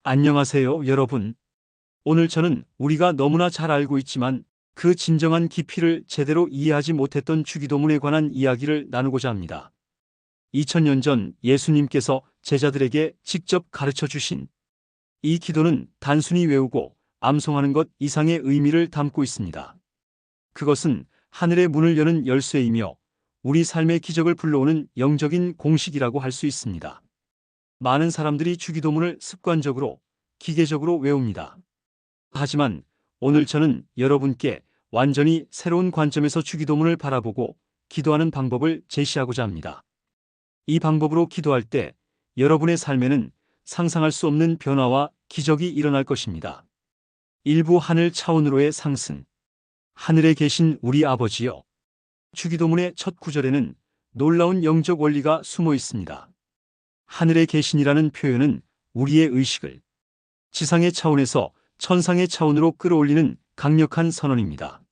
안녕하세요, 여러분. 오늘 저는 우리가 너무나 잘 알고 있지만 그 진정한 깊이를 제대로 이해하지 못했던 주기도문에 관한 이야기를 나누고자 합니다. 2000년 전 예수님께서 제자들에게 직접 가르쳐 주신 이 기도는 단순히 외우고 암송하는 것 이상의 의미를 담고 있습니다. 그것은 하늘의 문을 여는 열쇠이며 우리 삶의 기적을 불러오는 영적인 공식이라고 할 수 있습니다. 많은 사람들이 주기도문을 습관적으로, 기계적으로 외웁니다. 하지만 오늘 저는 여러분께 완전히 새로운 관점에서 주기도문을 바라보고 기도하는 방법을 제시하고자 합니다. 이 방법으로 기도할 때 여러분의 삶에는 상상할 수 없는 변화와 기적이 일어날 것입니다. 일부 하늘 차원으로의 상승. 하늘에 계신 우리 아버지여. 주기도문의 첫 구절에는 놀라운 영적 원리가 숨어 있습니다. 하늘에 계신이라는 표현은 우리의 의식을 지상의 차원에서 천상의 차원으로 끌어올리는 강력한 선언입니다.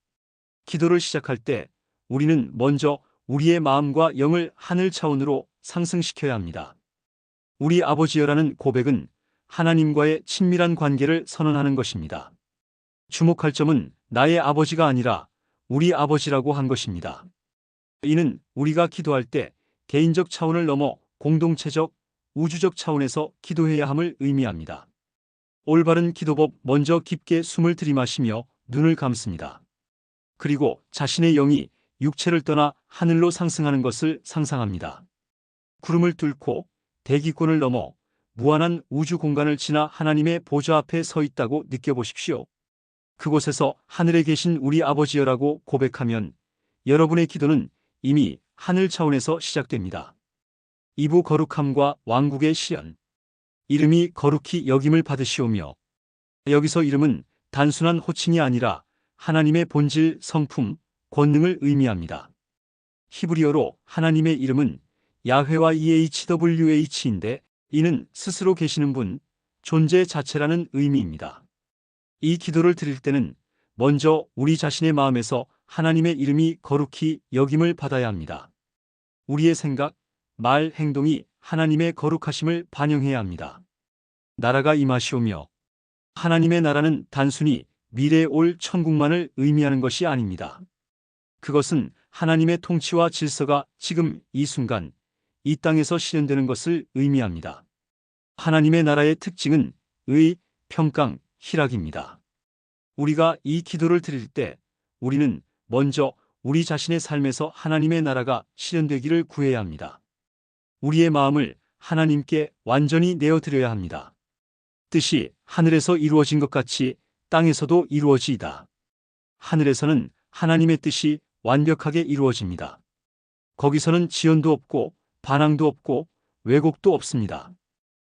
기도를 시작할 때 우리는 먼저 우리의 마음과 영을 하늘 차원으로 상승시켜야 합니다. 우리 아버지여라는 고백은 하나님과의 친밀한 관계를 선언하는 것입니다. 주목할 점은 나의 아버지가 아니라 우리 아버지라고 한 것입니다. 이는 우리가 기도할 때 개인적 차원을 넘어 공동체적, 우주적 차원에서 기도해야 함을 의미합니다. 올바른 기도법. 먼저 깊게 숨을 들이마시며 눈을 감습니다. 그리고 자신의 영이 육체를 떠나 하늘로 상승하는 것을 상상합니다. 구름을 뚫고 대기권을 넘어 무한한 우주 공간을 지나 하나님의 보좌 앞에 서 있다고 느껴보십시오. 그곳에서 하늘에 계신 우리 아버지여라고 고백하면 여러분의 기도는 이미 하늘 차원에서 시작됩니다. 2부 거룩함과 왕국의 실현. 이름이 거룩히 여김을 받으시오며. 여기서 이름은 단순한 호칭이 아니라 하나님의 본질, 성품, 권능을 의미합니다. 히브리어로 하나님의 이름은 야훼와 EHWH인데 이는 스스로 계시는 분, 존재 자체라는 의미입니다. 이 기도를 드릴 때는 먼저 우리 자신의 마음에서 하나님의 이름이 거룩히 여김을 받아야 합니다. 우리의 생각, 말, 행동이 하나님의 거룩하심을 반영해야 합니다. 나라가 임하시오며. 하나님의 나라는 단순히 미래에 올 천국만을 의미하는 것이 아닙니다. 그것은 하나님의 통치와 질서가 지금 이 순간 이 땅에서 실현되는 것을 의미합니다. 하나님의 나라의 특징은 의, 평강, 희락입니다. 우리가 이 기도를 드릴 때 우리는 먼저 우리 자신의 삶에서 하나님의 나라가 실현되기를 구해야 합니다. 우리의 마음을 하나님께 완전히 내어드려야 합니다. 뜻이 하늘에서 이루어진 것 같이 땅에서도 이루어지이다. 하늘에서는 하나님의 뜻이 완벽하게 이루어집니다. 거기서는 지연도 없고 반항도 없고 왜곡도 없습니다.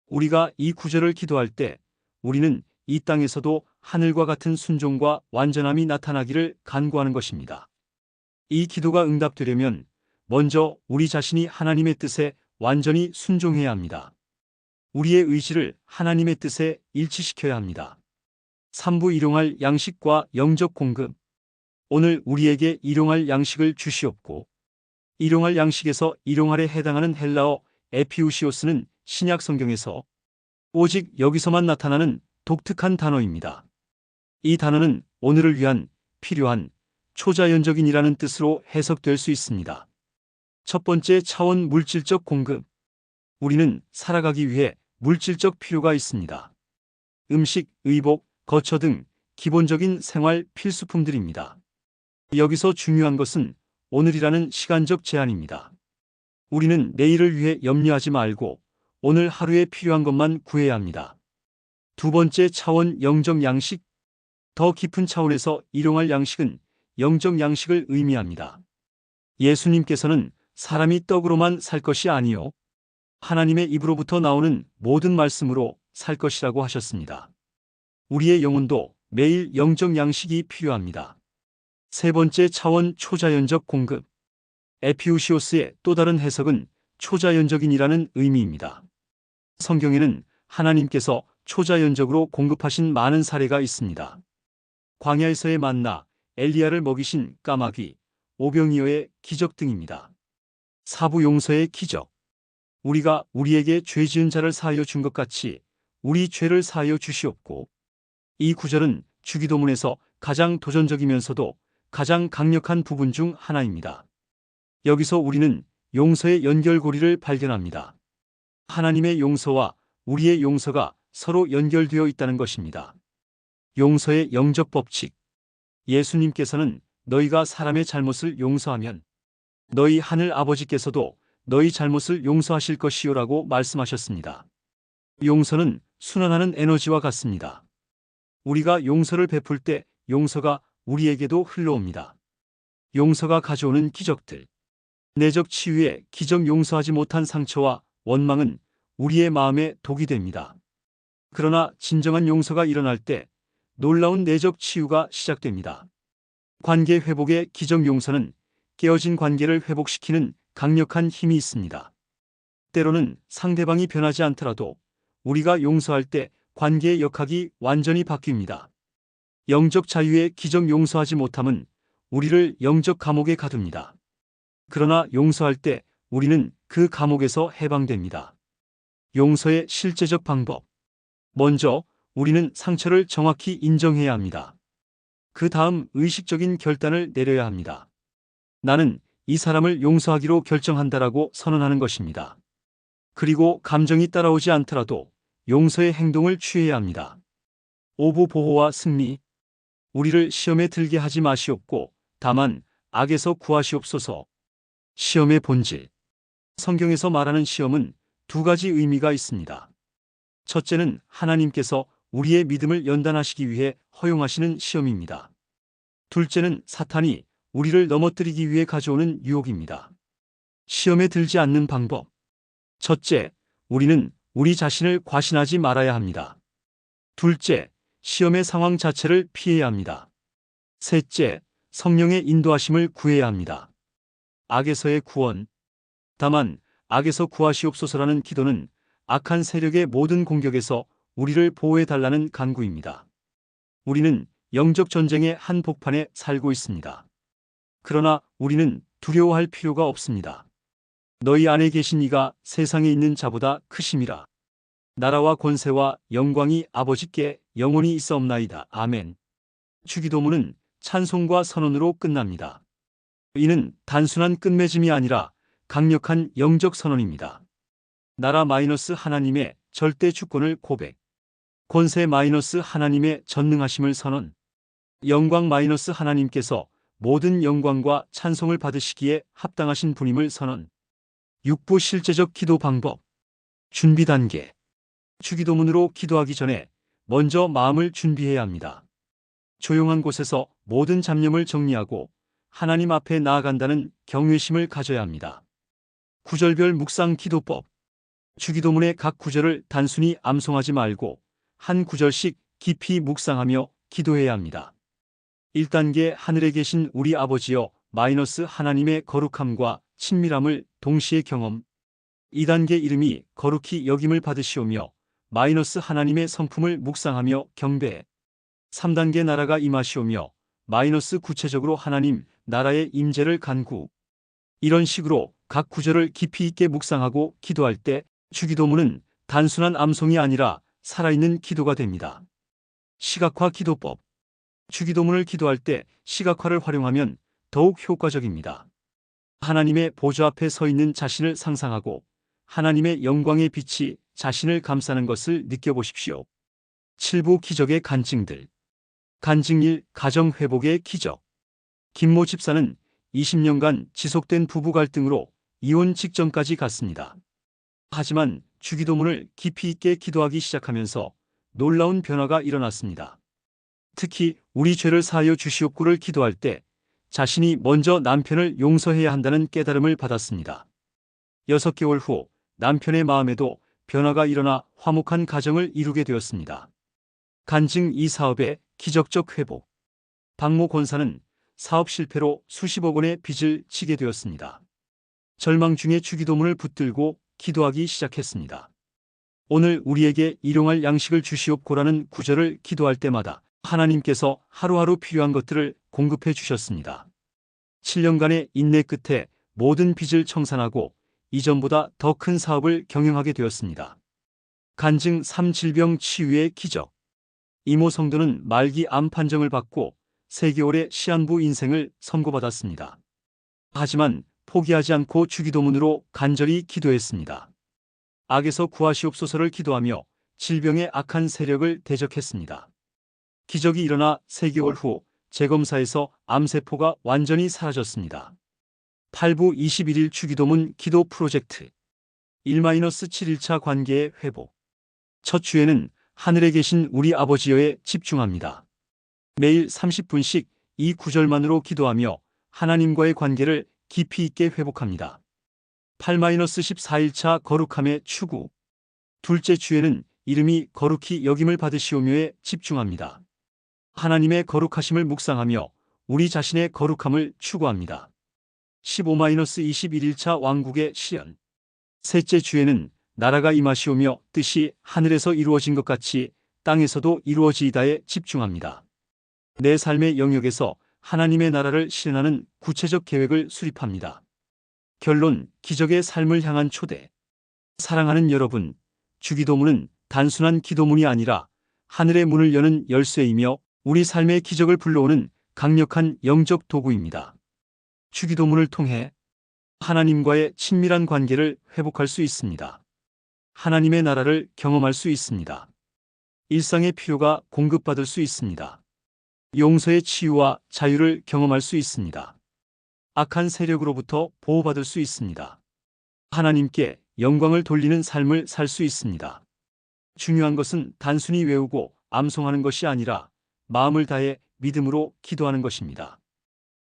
우리가 이 구절을 기도할 때 우리는 이 땅에서도 하늘과 같은 순종과 완전함이 나타나기를 간구하는 것입니다. 이 기도가 응답되려면 먼저 우리 자신이 하나님의 뜻에 완전히 순종해야 합니다. 우리의 의지를 하나님의 뜻에 일치시켜야 합니다. 3부 일용할 양식과 영적 공급. 오늘 우리에게 일용할 양식을 주시옵고. 일용할 양식에서 일용할에 해당하는 헬라어 에피우시오스는 신약 성경에서 오직 여기서만 나타나는 독특한 단어입니다. 이 단어는 오늘을 위한, 필요한, 초자연적인이라는 뜻으로 해석될 수 있습니다. 첫 번째 차원 물질적 공급. 우리는 살아가기 위해 물질적 필요가 있습니다. 음식, 의복, 거처 등 기본적인 생활 필수품들입니다. 여기서 중요한 것은 오늘이라는 시간적 제한입니다. 우리는 내일을 위해 염려하지 말고 오늘 하루에 필요한 것만 구해야 합니다. 두 번째 차원 영적 양식. 더 깊은 차원에서 일용할 양식은 영적 양식을 의미합니다. 예수님께서는 사람이 떡으로만 살 것이 아니요 하나님의 입으로부터 나오는 모든 말씀으로 살 것이라고 하셨습니다. 우리의 영혼도 매일 영적 양식이 필요합니다. 세 번째 차원 초자연적 공급. 에피우시오스의 또 다른 해석은 초자연적인이라는 의미입니다. 성경에는 하나님께서 초자연적으로 공급하신 많은 사례가 있습니다. 광야에서의 만나, 엘리야를 먹이신 까마귀, 오병이어의 기적 등입니다. 사부 용서의 기적. 우리가 우리에게 죄 지은 자를 사하여 준 것 같이 우리 죄를 사하여 주시옵고. 이 구절은 주기도문에서 가장 도전적이면서도 가장 강력한 부분 중 하나입니다. 여기서 우리는 용서의 연결고리를 발견합니다. 하나님의 용서와 우리의 용서가 서로 연결되어 있다는 것입니다. 용서의 영적 법칙. 예수님께서는 너희가 사람의 잘못을 용서하면 너희 하늘 아버지께서도 너희 잘못을 용서하실 것이요라고 말씀하셨습니다. 용서는 순환하는 에너지와 같습니다. 우리가 용서를 베풀 때 용서가 우리에게도 흘러옵니다. 용서가 가져오는 기적들. 내적 치유에 기적 용서하지 못한 상처와 원망은 우리의 마음에 독이 됩니다. 그러나 진정한 용서가 일어날 때 놀라운 내적 치유가 시작됩니다. 관계 회복의 기적 용서는 깨어진 관계를 회복시키는 강력한 힘이 있습니다. 때로는 상대방이 변하지 않더라도 우리가 용서할 때 관계의 역학이 완전히 바뀝니다. 영적 자유의 기적 용서하지 못함은 우리를 영적 감옥에 가둡니다. 그러나 용서할 때 우리는 그 감옥에서 해방됩니다. 용서의 실제적 방법. 먼저 우리는 상처를 정확히 인정해야 합니다. 그 다음 의식적인 결단을 내려야 합니다. 나는 이 사람을 용서하기로 결정한다라고 선언하는 것입니다. 그리고 감정이 따라오지 않더라도 용서의 행동을 취해야 합니다. 오부 보호와 승리. 우리를 시험에 들게 하지 마시옵고 다만 악에서 구하시옵소서. 시험의 본질. 성경에서 말하는 시험은 두 가지 의미가 있습니다. 첫째는 하나님께서 우리의 믿음을 연단하시기 위해 허용하시는 시험입니다. 둘째는 사탄이 우리를 넘어뜨리기 위해 가져오는 유혹입니다. 시험에 들지 않는 방법. 첫째, 우리는 우리 자신을 과신하지 말아야 합니다. 둘째, 시험의 상황 자체를 피해야 합니다. 셋째, 성령의 인도하심을 구해야 합니다. 악에서의 구원. 다만 악에서 구하시옵소서라는 기도는 악한 세력의 모든 공격에서 우리를 보호해달라는 간구입니다. 우리는 영적 전쟁의 한복판에 살고 있습니다. 그러나 우리는 두려워할 필요가 없습니다. 너희 안에 계신 이가 세상에 있는 자보다 크심이라. 나라와 권세와 영광이 아버지께 영원히 있사옵나이다. 아멘. 주기도문은 찬송과 선언으로 끝납니다. 이는 단순한 끝맺음이 아니라 강력한 영적 선언입니다. 나라 하나님의 절대 주권을 고백. 권세 하나님의 전능하심을 선언. 영광 하나님께서 모든 영광과 찬송을 받으시기에 합당하신 분임을 선언. 육부 실제적 기도 방법. 준비 단계. 주기도문으로 기도하기 전에 먼저 마음을 준비해야 합니다. 조용한 곳에서 모든 잡념을 정리하고 하나님 앞에 나아간다는 경외심을 가져야 합니다. 구절별 묵상 기도법. 주기도문의 각 구절을 단순히 암송하지 말고 한 구절씩 깊이 묵상하며 기도해야 합니다. 1단계 하늘에 계신 우리 아버지여 하나님의 거룩함과 친밀함을 동시에 경험. 2단계 이름이 거룩히 여김을 받으시오며 하나님의 성품을 묵상하며 경배. 3단계 나라가 임하시오며 구체적으로 하나님 나라의 임재를 간구. 이런 식으로 각 구절을 깊이 있게 묵상하고 기도할 때 주기도문은 단순한 암송이 아니라 살아있는 기도가 됩니다. 시각화 기도법. 주기도문을 기도할 때 시각화를 활용하면 더욱 효과적입니다. 하나님의 보좌 앞에 서 있는 자신을 상상하고 하나님의 영광의 빛이 자신을 감싸는 것을 느껴보십시오. 7부 기적의 간증들. 간증 1. 가정 회복의 기적. 김모 집사는 20년간 지속된 부부 갈등으로 이혼 직전까지 갔습니다. 하지만 주기도문을 깊이 있게 기도하기 시작하면서 놀라운 변화가 일어났습니다. 특히 우리 죄를 사하여 주시옵고를 기도할 때 자신이 먼저 남편을 용서해야 한다는 깨달음을 받았습니다. 6개월 후 남편의 마음에도 변화가 일어나 화목한 가정을 이루게 되었습니다. 간증 2. 사업의 기적적 회복. 박모 권사는 사업 실패로 수십억 원의 빚을 지게 되었습니다. 절망 중에 주기도문을 붙들고 기도하기 시작했습니다. 오늘 우리에게 일용할 양식을 주시옵고라는 구절을 기도할 때마다 하나님께서 하루하루 필요한 것들을 공급해 주셨습니다. 7년간의 인내 끝에 모든 빚을 청산하고 이전보다 더 큰 사업을 경영하게 되었습니다. 간증 3질병 치유의 기적. 이모 성도는 말기 암 판정을 받고 3개월의 시한부 인생을 선고받았습니다. 하지만 포기하지 않고 주기도문으로 간절히 기도했습니다. 악에서 구하시옵소서를 기도하며 질병의 악한 세력을 대적했습니다. 기적이 일어나 3개월 후 재검사에서 암세포가 완전히 사라졌습니다. 8부 21일 주기도문 기도 프로젝트 1-7일차 관계의 회복. 첫 주에는 하늘에 계신 우리 아버지여에 집중합니다. 매일 30분씩 이 구절만으로 기도하며 하나님과의 관계를 깊이 있게 회복합니다. 8-14일차 거룩함의 추구. 둘째 주에는 이름이 거룩히 여김을 받으시오며에 집중합니다. 하나님의 거룩하심을 묵상하며 우리 자신의 거룩함을 추구합니다. 15-21일차 왕국의 실현. 셋째 주에는 나라가 임하시오며 뜻이 하늘에서 이루어진 것 같이 땅에서도 이루어지이다에 집중합니다. 내 삶의 영역에서 하나님의 나라를 실현하는 구체적 계획을 수립합니다. 결론, 기적의 삶을 향한 초대. 사랑하는 여러분, 주기도문은 단순한 기도문이 아니라 하늘의 문을 여는 열쇠이며 우리 삶의 기적을 불러오는 강력한 영적 도구입니다. 주기도문을 통해 하나님과의 친밀한 관계를 회복할 수 있습니다. 하나님의 나라를 경험할 수 있습니다. 일상의 필요가 공급받을 수 있습니다. 용서의 치유와 자유를 경험할 수 있습니다. 악한 세력으로부터 보호받을 수 있습니다. 하나님께 영광을 돌리는 삶을 살 수 있습니다. 중요한 것은 단순히 외우고 암송하는 것이 아니라 마음을 다해 믿음으로 기도하는 것입니다.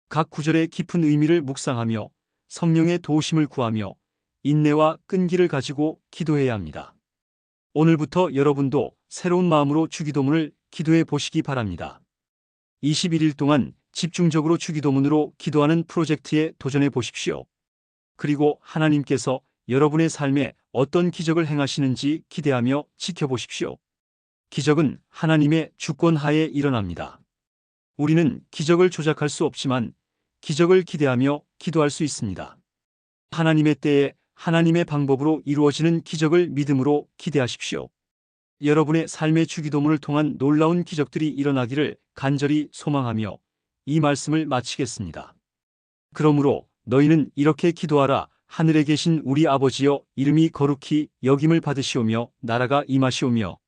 각 구절의 깊은 의미를 묵상하며 성령의 도우심을 구하며 인내와 끈기를 가지고 기도해야 합니다. 오늘부터 여러분도 새로운 마음으로 주기도문을 기도해 보시기 바랍니다. 21일 동안 집중적으로 주기도문으로 기도하는 프로젝트에 도전해 보십시오. 그리고 하나님께서 여러분의 삶에 어떤 기적을 행하시는지 기대하며 지켜보십시오. 기적은 하나님의 주권 하에 일어납니다. 우리는 기적을 조작할 수 없지만 기적을 기대하며 기도할 수 있습니다. 하나님의 때에 하나님의 방법으로 이루어지는 기적을 믿음으로 기대하십시오. 여러분의 삶의 주기도문을 통한 놀라운 기적들이 일어나기를 간절히 소망하며 이 말씀을 마치겠습니다. 그러므로 너희는 이렇게 기도하라. 하늘에 계신 우리 아버지여, 이름이 거룩히 여김을 받으시오며 나라가 임하시오며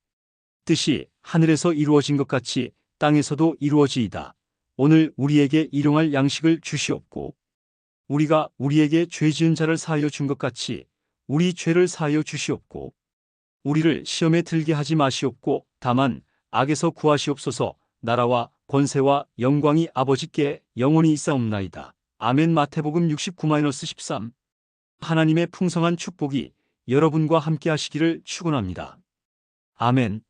뜻이 하늘에서 이루어진 것 같이 땅에서도 이루어지이다. 오늘 우리에게 일용할 양식을 주시옵고 우리가 우리에게 죄 지은 자를 사하여 준 것 같이 우리 죄를 사하여 주시옵고 우리를 시험에 들게 하지 마시옵고 다만 악에서 구하시옵소서. 나라와 권세와 영광이 아버지께 영원히 있사옵나이다. 아멘. 마태복음 69-13. 하나님의 풍성한 축복이 여러분과 함께 하시기를 축원합니다. 아멘.